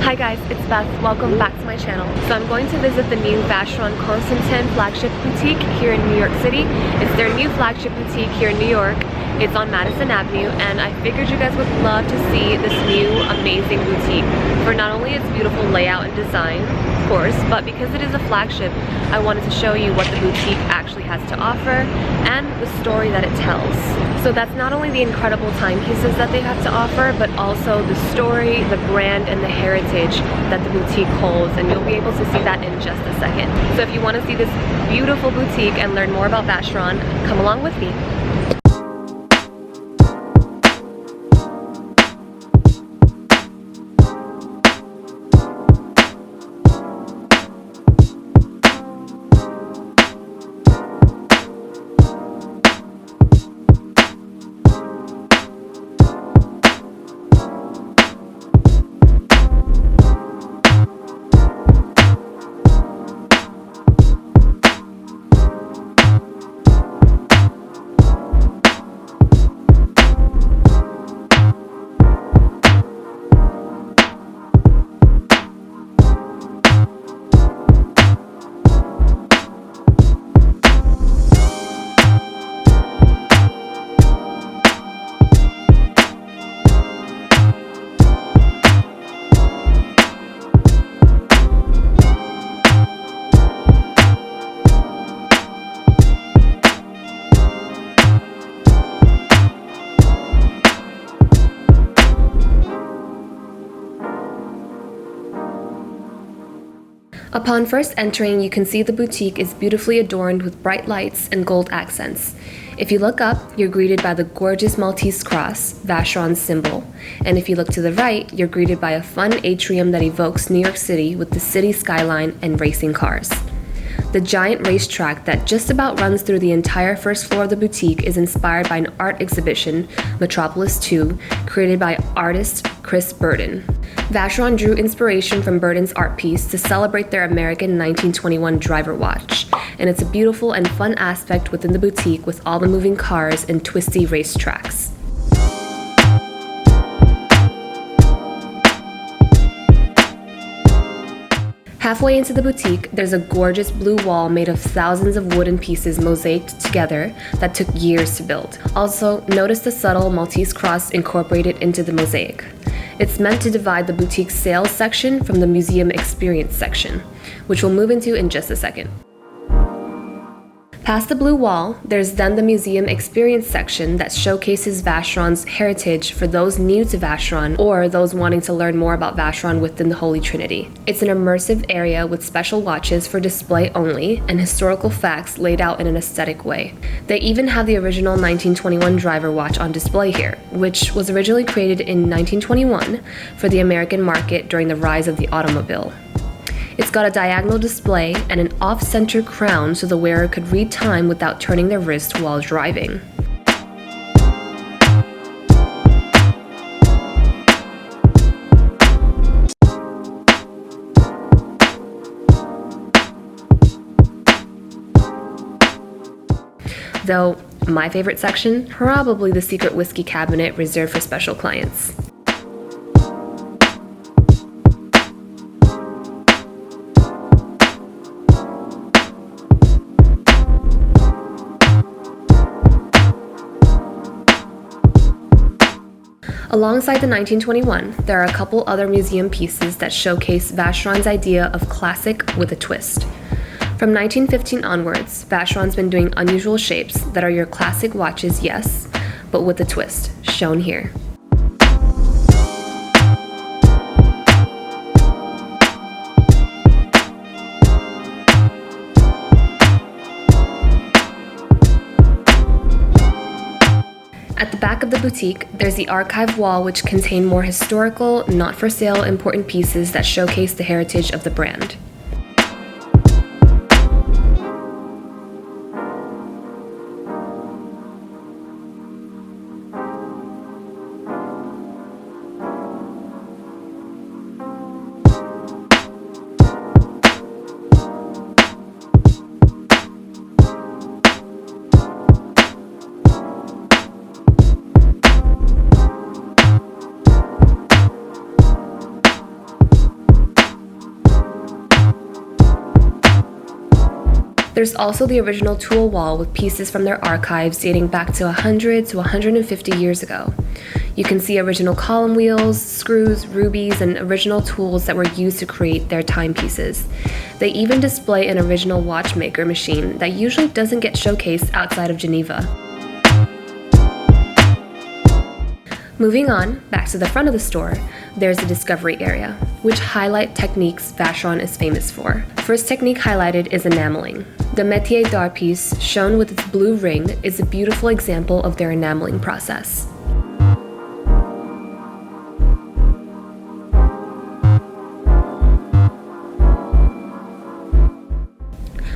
Hi guys, it's Beth. Welcome back to my channel. So I'm going to visit the new Vacheron Constantin Flagship Boutique here in New York City. It's their new flagship boutique here in New York. It's on Madison Avenue, and I figured you guys would love to see this new amazing boutique for not only its beautiful layout and design, of course, but because it is a flagship, I wanted to show you what the boutique actually has to offer and the story that it tells. So that's not only the incredible timepieces that they have to offer, but also the story, the brand, and the heritage that the boutique holds, and you'll be able to see that in just a second. So if you want to see this beautiful boutique and learn more about Vacheron, come along with me. Upon first entering, you can see the boutique is beautifully adorned with bright lights and gold accents. If you look up, you're greeted by the gorgeous Maltese cross, Vacheron's symbol. And if you look to the right, you're greeted by a fun atrium that evokes New York City with the city skyline and racing cars. The giant racetrack that just about runs through the entire first floor of the boutique is inspired by an art exhibition, Metropolis 2, created by artist Chris Burden. Vacheron drew inspiration from Burden's art piece to celebrate their American 1921 driver watch, and it's a beautiful and fun aspect within the boutique with all the moving cars and twisty racetracks. Halfway into the boutique, there's a gorgeous blue wall made of thousands of wooden pieces mosaiced together that took years to build. Also, notice the subtle Maltese cross incorporated into the mosaic. It's meant to divide the boutique's sales section from the museum experience section, which we'll move into in just a second. Past the blue wall, there's then the museum experience section that showcases Vacheron's heritage for those new to Vacheron or those wanting to learn more about Vacheron within the Holy Trinity. It's an immersive area with special watches for display only and historical facts laid out in an aesthetic way. They even have the original 1921 driver watch on display here, which was originally created in 1921 for the American market during the rise of the automobile. It's got a diagonal display and an off-center crown so the wearer could read time without turning their wrist while driving. Though, my favorite section, probably the secret whiskey cabinet reserved for special clients. Alongside the 1921, there are a couple other museum pieces that showcase Vacheron's idea of classic with a twist. From 1915 onwards, Vacheron's been doing unusual shapes that are your classic watches, yes, but with a twist, shown here. At the back of the boutique, there's the archive wall, which contains more historical, not-for-sale important pieces that showcase the heritage of the brand. There's also the original tool wall with pieces from their archives dating back to 100 to 150 years ago. You can see original column wheels, screws, rubies, and original tools that were used to create their timepieces. They even display an original watchmaker machine that usually doesn't get showcased outside of Geneva. Moving on, back to the front of the store, there's the discovery area, which highlight techniques Vacheron is famous for. First technique highlighted is enameling. The métier d'art piece, shown with its blue ring, is a beautiful example of their enameling process.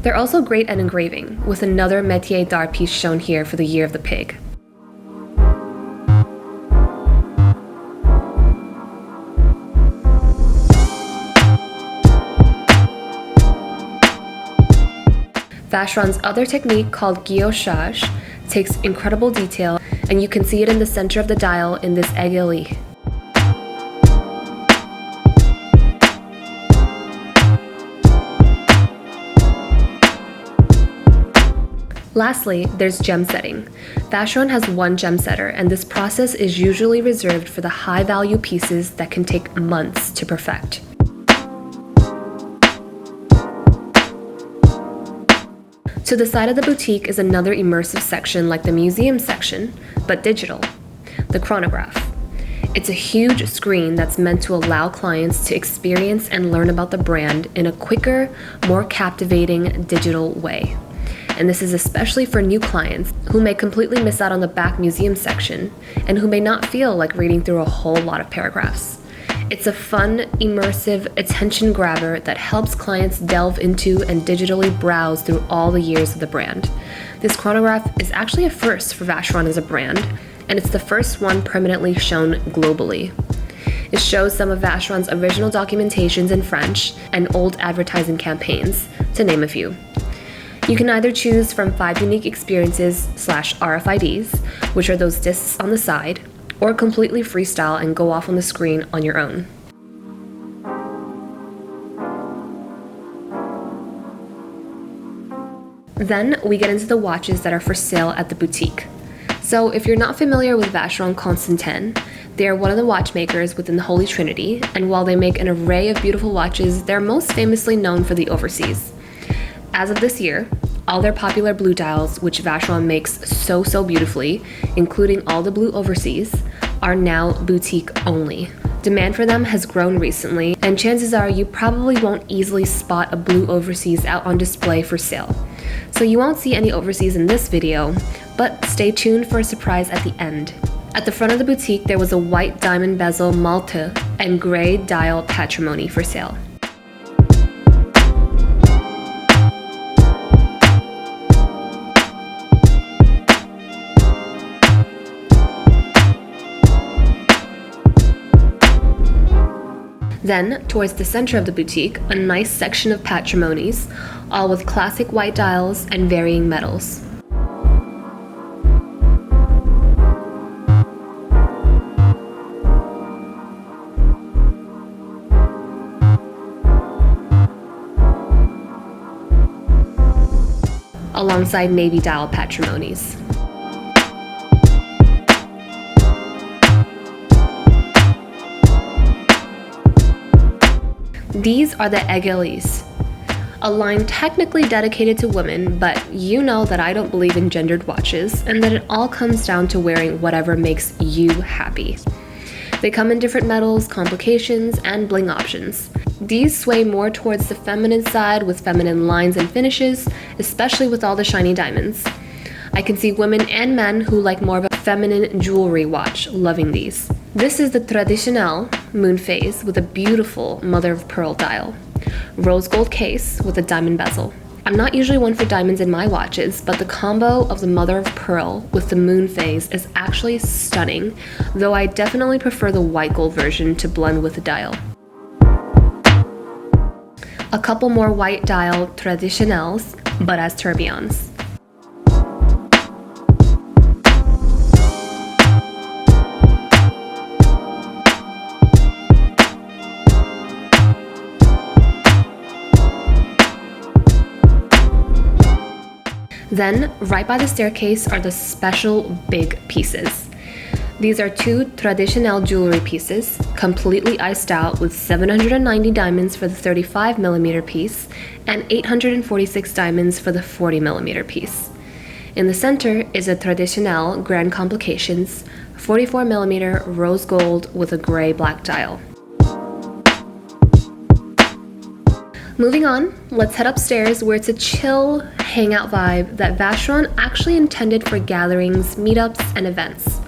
They're also great at engraving, with another métier d'art piece shown here for the Year of the Pig. Vacheron's other technique, called guillochage, takes incredible detail, and you can see it in the center of the dial in this aiguille. Lastly, there's gem setting. Vacheron has one gem setter, and this process is usually reserved for the high-value pieces that can take months to perfect. To the side of the boutique is another immersive section like the museum section, but digital, the chronograph. It's a huge screen that's meant to allow clients to experience and learn about the brand in a quicker, more captivating digital way. And this is especially for new clients who may completely miss out on the back museum section and who may not feel like reading through a whole lot of paragraphs. It's a fun, immersive attention grabber that helps clients delve into and digitally browse through all the years of the brand. This chronograph is actually a first for Vacheron as a brand, and it's the first one permanently shown globally. It shows some of Vacheron's original documentations in French and old advertising campaigns, to name a few. You can either choose from 5 unique experiences / RFIDs, which are those discs on the side, or completely freestyle and go off on the screen on your own. Then we get into the watches that are for sale at the boutique. So if you're not familiar with Vacheron Constantin, they are one of the watchmakers within the Holy Trinity, and while they make an array of beautiful watches, they're most famously known for the overseas. As of this year, all their popular blue dials, which Vacheron makes so beautifully, including all the blue overseas, are now boutique only. Demand for them has grown recently, and chances are you probably won't easily spot a blue overseas out on display for sale. So you won't see any overseas in this video, but stay tuned for a surprise at the end. At the front of the boutique, there was a white diamond bezel Malte and gray dial patrimony for sale. Then, towards the center of the boutique, a nice section of patrimonies, all with classic white dials and varying metals. Alongside navy dial patrimonies. These are the aiguilles, a line technically dedicated to women, but you know that I don't believe in gendered watches and that it all comes down to wearing whatever makes you happy. They come in different metals, complications, and bling options. These sway more towards the feminine side with feminine lines and finishes, especially with all the shiny diamonds. I can see women and men who like more of a feminine jewelry watch loving these. This is the traditional moon phase with a beautiful mother of pearl dial. Rose gold case with a diamond bezel. I'm not usually one for diamonds in my watches, but the combo of the mother of pearl with the moon phase is actually stunning, though I definitely prefer the white gold version to blend with the dial. A couple more white dial traditionels, but as tourbillons. Then, right by the staircase are the special big pieces. These are two traditional jewelry pieces, completely iced out with 790 diamonds for the 35mm piece and 846 diamonds for the 40mm piece. In the center is a traditional Grand Complications 44mm rose gold with a gray-black dial. Moving on, let's head upstairs where it's a chill hangout vibe that Vacheron actually intended for gatherings, meetups, and events.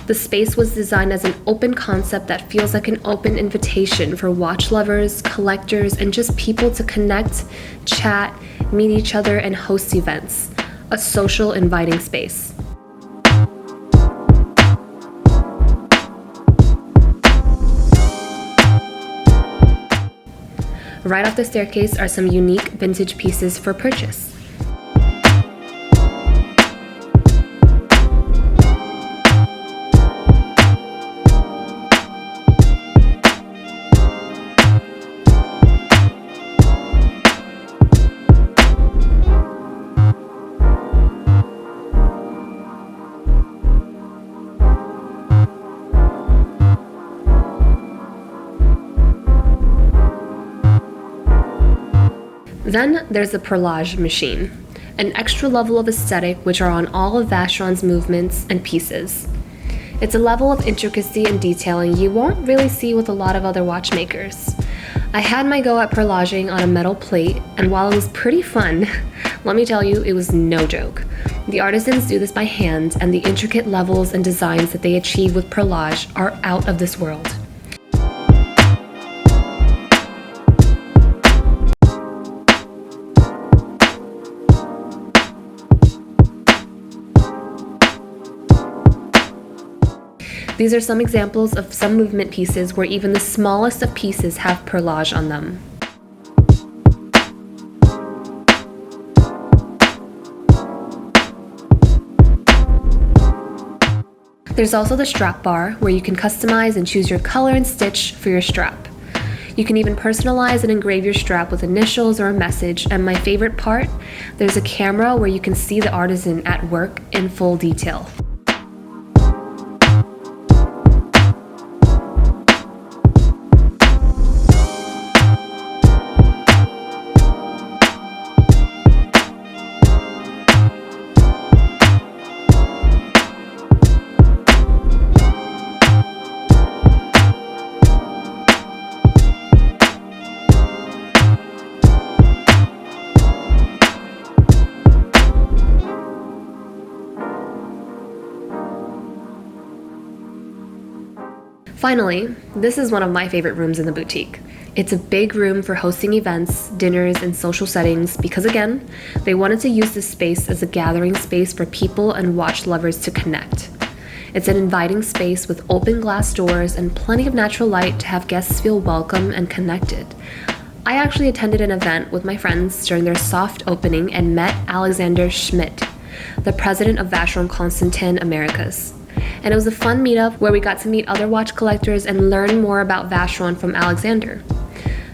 The space was designed as an open concept that feels like an open invitation for watch lovers, collectors, and just people to connect, chat, meet each other, and host events. A social, inviting space. Right off the staircase are some unique vintage pieces for purchase. Then there's the perlage machine, an extra level of aesthetic which are on all of Vacheron's movements and pieces. It's a level of intricacy and detailing you won't really see with a lot of other watchmakers. I had my go at perlaging on a metal plate, and while it was pretty fun, let me tell you, it was no joke. The artisans do this by hand, and the intricate levels and designs that they achieve with perlage are out of this world. These are some examples of some movement pieces where even the smallest of pieces have perlage on them. There's also the strap bar where you can customize and choose your color and stitch for your strap. You can even personalize and engrave your strap with initials or a message, and my favorite part, there's a camera where you can see the artisan at work in full detail. Finally, this is one of my favorite rooms in the boutique. It's a big room for hosting events, dinners, and social settings because, again, they wanted to use this space as a gathering space for people and watch lovers to connect. It's an inviting space with open glass doors and plenty of natural light to have guests feel welcome and connected. I actually attended an event with my friends during their soft opening and met Alexander Schmidt, the president of Vacheron Constantin Americas. And it was a fun meetup where we got to meet other watch collectors and learn more about Vacheron from Alexander.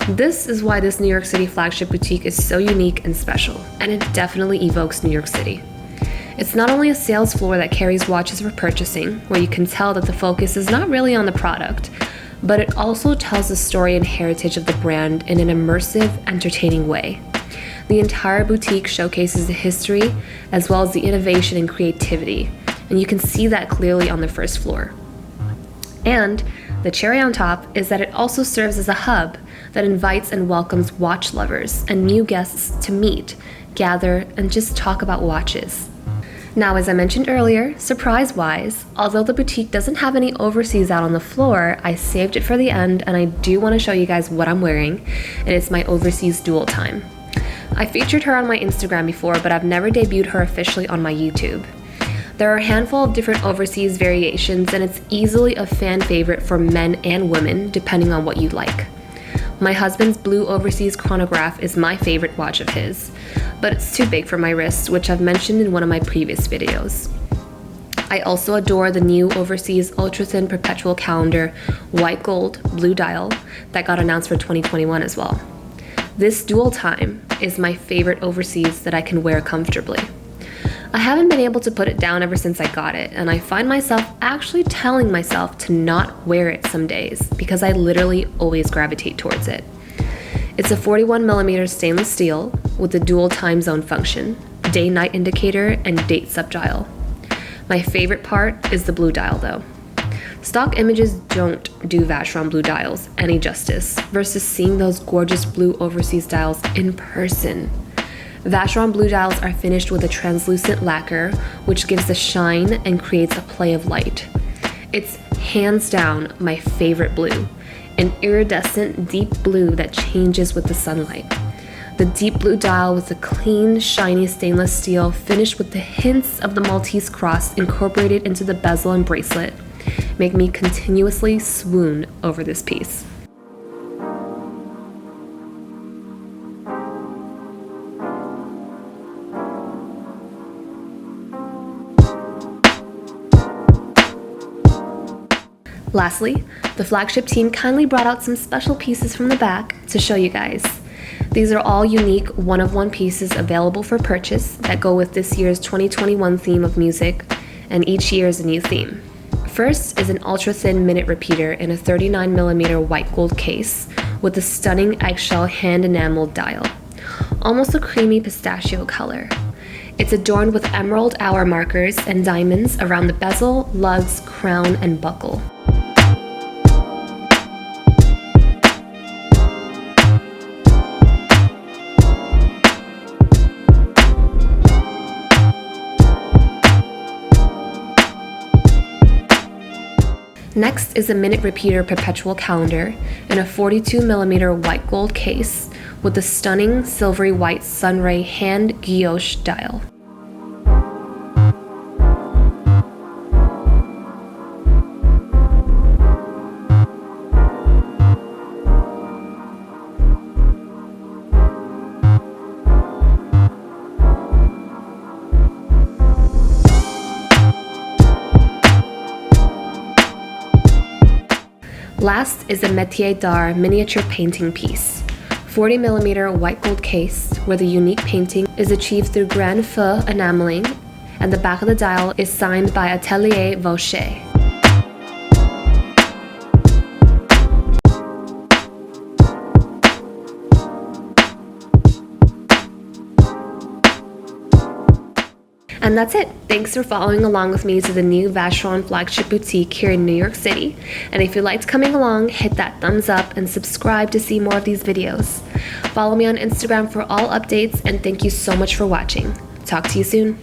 This is why this New York City flagship boutique is so unique and special, and it definitely evokes New York City. It's not only a sales floor that carries watches for purchasing, where you can tell that the focus is not really on the product, but it also tells the story and heritage of the brand in an immersive, entertaining way. The entire boutique showcases the history as well as the innovation and creativity, and you can see that clearly on the first floor. And the cherry on top is that it also serves as a hub that invites and welcomes watch lovers and new guests to meet, gather, and just talk about watches. Now, as I mentioned earlier, surprise-wise, although the boutique doesn't have any overseas out on the floor, I saved it for the end, and I do want to show you guys what I'm wearing, and it's my overseas dual time. I featured her on my Instagram before, but I've never debuted her officially on my YouTube. There are a handful of different overseas variations, and it's easily a fan favorite for men and women, depending on what you like. My husband's blue overseas chronograph is my favorite watch of his, but it's too big for my wrist, which I've mentioned in one of my previous videos. I also adore the new overseas ultra-thin perpetual calendar, white gold, blue dial, that got announced for 2021 as well. This dual time is my favorite overseas that I can wear comfortably. I haven't been able to put it down ever since I got it, and I find myself actually telling myself to not wear it some days because I literally always gravitate towards it. It's a 41mm stainless steel with a dual time zone function, day-night indicator, and date subdial. My favorite part is the blue dial though. Stock images don't do Vacheron blue dials any justice versus seeing those gorgeous blue overseas dials in person. Vacheron blue dials are finished with a translucent lacquer, which gives a shine and creates a play of light. It's hands down my favorite blue, an iridescent deep blue that changes with the sunlight. The deep blue dial with the clean, shiny stainless steel finished with the hints of the Maltese cross incorporated into the bezel and bracelet make me continuously swoon over this piece. Lastly, the flagship team kindly brought out some special pieces from the back to show you guys. These are all unique one-of-one pieces available for purchase that go with this year's 2021 theme of music, and each year is a new theme. First is an ultra-thin minute repeater in a 39mm white gold case with a stunning eggshell hand-enameled dial, almost a creamy pistachio color. It's adorned with emerald hour markers and diamonds around the bezel, lugs, crown, and buckle. Next is a minute repeater perpetual calendar in a 42mm white gold case with a stunning silvery white sunray hand guilloche dial. Last is a Métier d'Art miniature painting piece, 40mm white gold case where the unique painting is achieved through grand feu enameling, and the back of the dial is signed by Atelier Vacheron. And that's it. Thanks for following along with me to the new Vacheron Flagship Boutique here in New York City. And if you liked coming along, hit that thumbs up and subscribe to see more of these videos. Follow me on Instagram for all updates, and thank you so much for watching. Talk to you soon.